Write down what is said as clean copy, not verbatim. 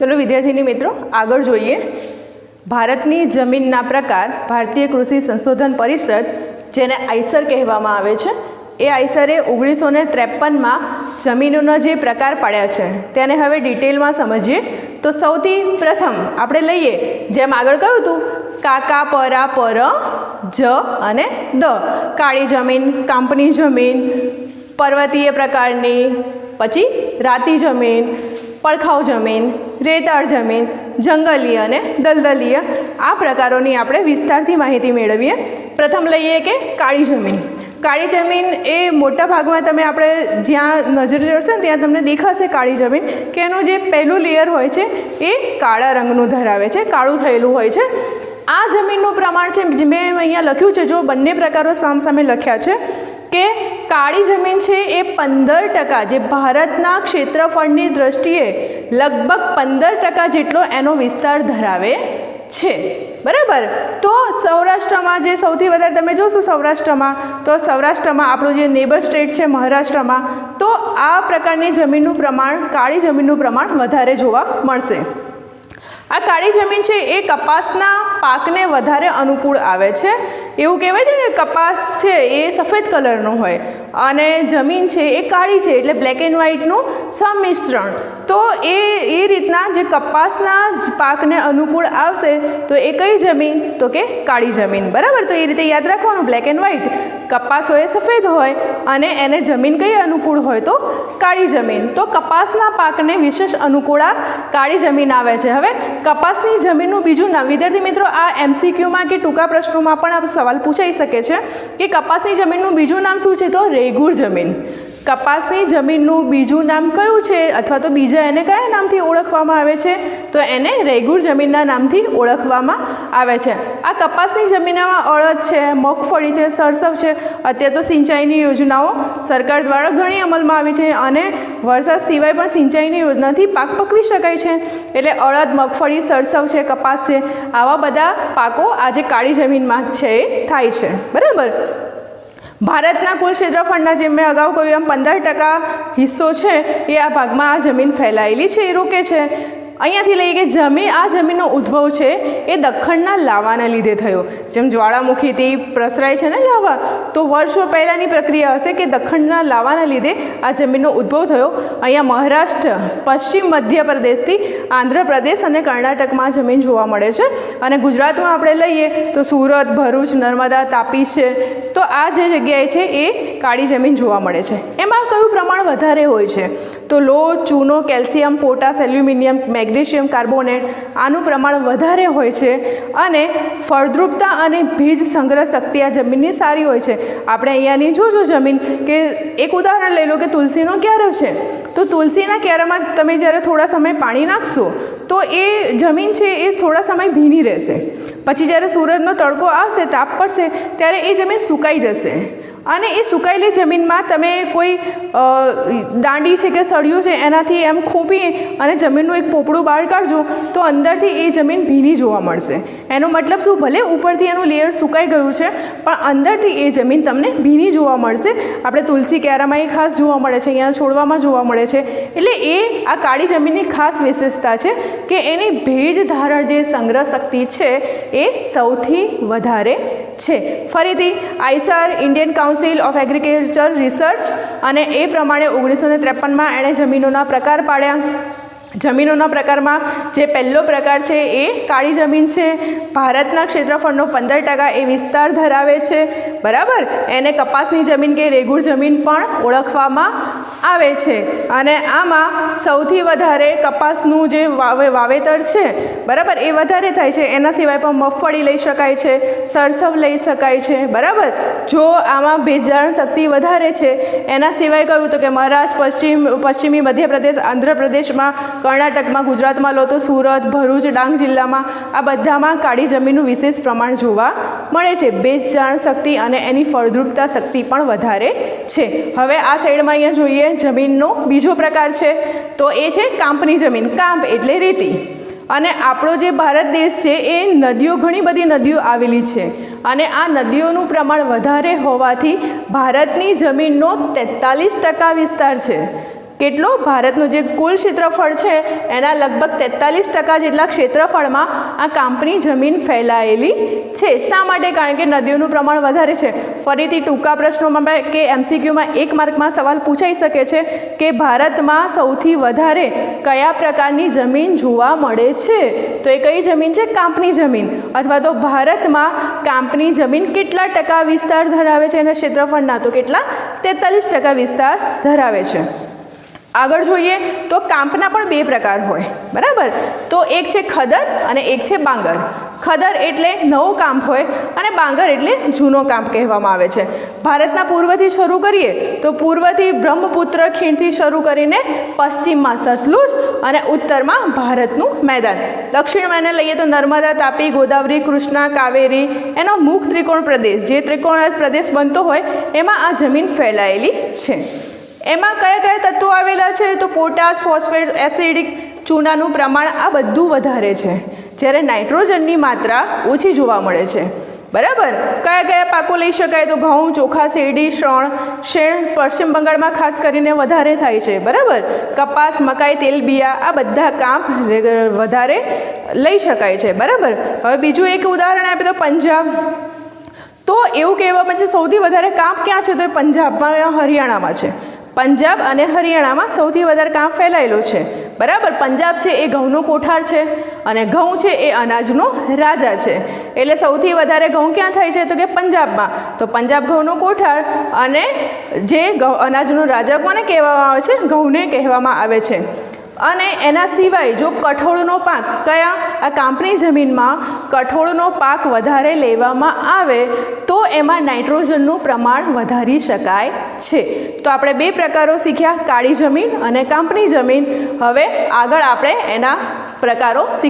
चलो विद्यार्थी मित्रों आगळ जोईए। भारतनी जमीनना प्रकार भारतीय कृषि संशोधन परिषद जेने आईसर कहेवामां आवे छे ए आईसरे 1953 में जमीनोना जे प्रकार पाड्या छे तेने हवे डिटेल में समझीए। तो सौथी प्रथम आपणे लईए जेम आगळ कह्युं हतुं काका परा पर ज अने द। काळी जमीन, कांपनी जमीन, पर्वतीय प्रकारनी, पछी राती जमीन, પડખાઉ જમીન, રેતાળ જમીન, જંગલીય અને દલદલીય આ પ્રકારોની આપણે વિસ્તારથી માહિતી મેળવીએ। પ્રથમ લઈએ કે કાળી જમીન। કાળી જમીન એ મોટા ભાગમાં તમે આપણે જ્યાં નજર જશે ને ત્યાં તમને દેખાશે કાળી જમીન કે એનું જે પહેલું લેયર હોય છે એ કાળા રંગનું ધરાવે છે, કાળું થયેલું હોય છે। આ જમીનનું પ્રમાણ છે મેં અહીંયા લખ્યું છે, જો બંને પ્રકારો સામસામે લખ્યા છે કે काળી जमीन है ये 15% जे भारतना क्षेत्रफळनी दृष्टिए लगभग 15% जेटलो एनो विस्तार धरावे छे। बराबर। तो सौराष्ट्र में जे सौथी वधारे तमे जोशो सौराष्ट्र में, तो सौराष्ट्र में आपणो जे नेबर स्टेट है महाराष्ट्र में, तो आ प्रकारनी जमीननुं प्रमाण काળી जमीननुं प्रमाण वधारे जोवा मळशे। आ काળી जमीन है ये कपासना पाकने वधारे अनुकूल आवे छे। एवुं कहेवाय छे ने कपास है ये सफेद कलरनो होय अने जमीन है ये काળી है एटले ब्लेक एंड व्हाइटनुं संमिश्रण। तो ए रीतना जे कपासना पाकने अनुकूल आवशे तो ए कई जमीन तो के काળી जमीन। बराबर। तो ए रीते याद राखवानुं ब्लेक एंड व्हाइट कपास होय सफेद होय अने एने जमीन कई अनुकूल होय तो काળી जमीन। तो कपासना पाकने विशेष अनुकूल आ काળી जमीन आवे छे। हवे कपासनी जमीननुं बीजुं नाम विद्यार्थी मित्रों आ एमसीक्यू में कि टूंका प्रश्नों में पण आ सवाल पूछाई सके छे कि कपासनी जमीननुं बीजुं नाम शुं छे तो रेगुर जमीन। कपासनी जमीननुं बीजुं नाम कयुं छे अथवा तो बीजा एने कया नामथी ओळखवामां आवे छे तो एने रेगुर जमीनना नामथी ओळखवामां आवे छे। आ कपासनी जमीनमां अड़द छे, मगफળી छे, सरसव छे। अत्यारे तो सिंचाईनी योजनाओ सरकार द्वारा घणी अमलमां आवी छे अने वरसाद सिवाय पण सिंचाईनी योजनाथी पाक पकवी शकाय छे। एटले अड़द, मगफળી, सरसव छे, कपास छे, आवा बधा पाको आज काળી जमीनमां छे थाय छे। बराबर। भारतना कुल क्षेत्रफळना जे मैं अगाऊ कह્યું एम 15% हिस्सो है ये आ भाग में आ जमीन फैलायेली है ए रोके छे। अहींयाथी लઈએ कि आ जमीननो उद्भव है ये दखणना लावाना लीधे थयो। जेम ज्वाळामुखीथी प्रसराय छे ने लावा, तो वर्षों पहलानी प्रक्रिया हशे कि दखणना लावाना लीधे आ जमीननो उद्भव थयो। अहींया महाराष्ट्र, पश्चिम मध्य प्रदेशथी आंध्र प्रदेश अने कर्नाटक में जमीन जोवा मळे छे। अने गुजरात में आपणे लઈએ तो सूरत, भरूच, नर्मदा, तापी छे। तो आ जे जग्याए छे ए काળી जमीन जोवा मळे छे। एमां कयुं प्रमाण वधारे होय छे तो लोह, चूनो, calcium, potash, aluminium, magnesium carbonate आनुं प्रमाण वधारे होय छे अने फळद्रुपता अने बीज संग्रह शक्ति आ जमीननी सारी होय छे। आपणे अहींयानी जोजो जमीन के एक उदाहरण लई लो कि तुलसीनो क्यारो छे, तो तुलसीना क्यारामां तमे ज्यारे थोड़ा समय पाणी नाखशो तो ए जमीन है ये थोड़ा समय भीनी रहेशे। पछी ज्यारे सूरजनो तड़को आवशे, ताप पड़शे त्यारे ए जमीन सुकाई जशे અને એ સુકાયેલી જમીનમાં તમે કોઈ દાંડી છે કે સળિયું છે એનાથી એમ ખૂંપી અને જમીનનું એક પોપડું બહાર કાઢજો તો અંદરથી એ જમીન ભીની જોવા મળશે। એનો મતલબ શું, ભલે ઉપરથી એનું લેયર સુકાઈ ગયું છે પણ અંદરથી એ જમીન તમને ભીની જોવા મળશે। આપણે તુલસી ક્યારામાં એ ખાસ જોવા મળે છે, અહીંયા છોડવામાં જોવા મળે છે। એટલે એ આ કાળી જમીનની ખાસ વિશેષતા છે કે એની ભેજ ધારણ જે સંગ્રહ શક્તિ છે એ સૌથી વધારે છે। ફરીથી Eicher Indian council of agriculture research अने ए प्रमाणे 1953 में एणे जमीनों प्रकार पाड्या। जमीनों प्रकार में जे पहलो प्रकार है ये काળી जमीन है। भारतना क्षेत्रफळनो 15% ए विस्तार धरावे छे। बराबर। एने कपासनी जमीन के रेगुर जमीन पण ओळखवामां आवे छे अने आमां सौथी वधारे कपासनुं जे वावेतर छे बराबर ए वधारे थाय छे। एना सिवाय पण मगफળી लई शकाय छे, सरसव लई शकाय छे। बराबर। जो आमां बीजधारण शक्ति वधारे छे एना सिवाय कह्युं तो कि महाराष्ट्र, पश्चिमी मध्य प्रदेश, आंध्र प्रदेश में, कर्नाटक में, गुजरात में लो तो सूरत, भरूच, डांग जिल्ला में आ बधामां काળી जमीननुं विशेष प्रमाण जोवा मळे छे। बीजधारण शक्ति अने एनी फळद्रुपता शक्ति पण वधारे छे। हवे आ साइडमां अहींया जोईए जमीननो बीजो प्रकार है तो ये है कांपनी जमीन। कांप एटले रेती। અને આપણો જે ભારત દેશ છે એ નદીઓ ઘણી બધી નદીઓ આવેલી છે અને આ નદીઓનું પ્રમાણ વધારે હોવાથી ભારતની જમીનનો 43% વિસ્તાર છે કેટલો? ભારતનું જે કુલ ક્ષેત્રફળ છે એના લગભગ 43% જેટલા ક્ષેત્રફળમાં આ કાંપની જમીન ફેલાયેલી છે. શા માટે? કારણ કે નદીઓનું પ્રમાણ વધારે છે. ફરીથી ટૂંકા પ્રશ્નોમાં કે MCQમાં 1 માર્કમાં સવાલ પૂછાઈ શકે છે કે ભારતમાં સૌથી વધારે કયા પ્રકારની જમીન જોવા મળે છે? તો એ કઈ જમીન છે? કાંપની જમીન. અથવા તો ભારતમાં કાંપની જમીન કેટલા ટકા વિસ્તાર ધરાવે છે એના ક્ષેત્રફળના? તો કેટલા? 43% વિસ્તાર ધરાવે છે. આગળ જોઈએ તો કાંપના પણ 2 પ્રકાર હોય, બરાબર? તો એક છે ખદર અને એક છે બાંગર. ખદર એટલે નવો કાંપ હોય અને બાંગર એટલે જૂનો કાંપ કહેવામાં આવે છે. ભારતના પૂર્વથી શરૂ કરીએ તો પૂર્વથી બ્રહ્મપુત્ર ખીણથી શરૂ કરીને પશ્ચિમમાં સતલુજ અને ઉત્તરમાં ભારતનું મેદાન. દક્ષિણમાં એને લઈએ તો નર્મદા, તાપી, ગોદાવરી, કૃષ્ણા, કાવેરી, એનો મુખ ત્રિકોણ પ્રદેશ, જે ત્રિકોણ પ્રદેશ બનતો હોય એમાં આ જમીન ફેલાયેલી છે. એમાં કયા કયા તત્વો આવેલા છે? તો પોટાશ, ફોસ્ફેટ, એસિડિક, ચૂનાનું પ્રમાણ આ બધું વધારે છે, જ્યારે નાઇટ્રોજનની માત્રા ઓછી જોવા મળે છે, બરાબર? કયા કયા પાકો લઈ શકાય? તો ઘઉં, ચોખા, શેરડી, શેણ પશ્ચિમ બંગાળમાં ખાસ કરીને વધારે થાય છે, બરાબર? કપાસ, મકાઈ, તેલબિયા આ બધા કાંપ વધારે લઈ શકાય છે, બરાબર? હવે બીજું એક ઉદાહરણ આપીએ તો પંજાબ. તો એવું કહેવામાં છે સૌથી વધારે કાંપ ક્યાં છે? તો એ પંજાબમાં, હરિયાણામાં છે. પંજાબ અને હરિયાણામાં સૌથી વધારે કાંપ ફેલાયેલો છે, બરાબર? પંજાબ છે એ ઘઉંનો કોઠાર છે અને ઘઉં છે એ અનાજનો રાજા છે. એટલે સૌથી વધારે ઘઉં ક્યાં થાય છે? તો કે પંજાબમાં. તો પંજાબ ઘઉંનો કોઠાર અને જે અનાજનો રાજા કોને કહેવામાં આવે છે? ઘઉંને કહેવામાં આવે છે. અને એના સિવાય જો કઠોળનો પાક, કયા? આ કાંપની જમીનમાં કઠોળનો પાક વધારે લેવામાં આવે તો એમાં નાઇટ્રોજનનું પ્રમાણ વધારી શકાય છે. તો આપણે 2 પ્રકારો શીખ્યા, કાળી જમીન અને કાંપની જમીન. હવે આગળ આપણે એના પ્રકારો શીખ્યા.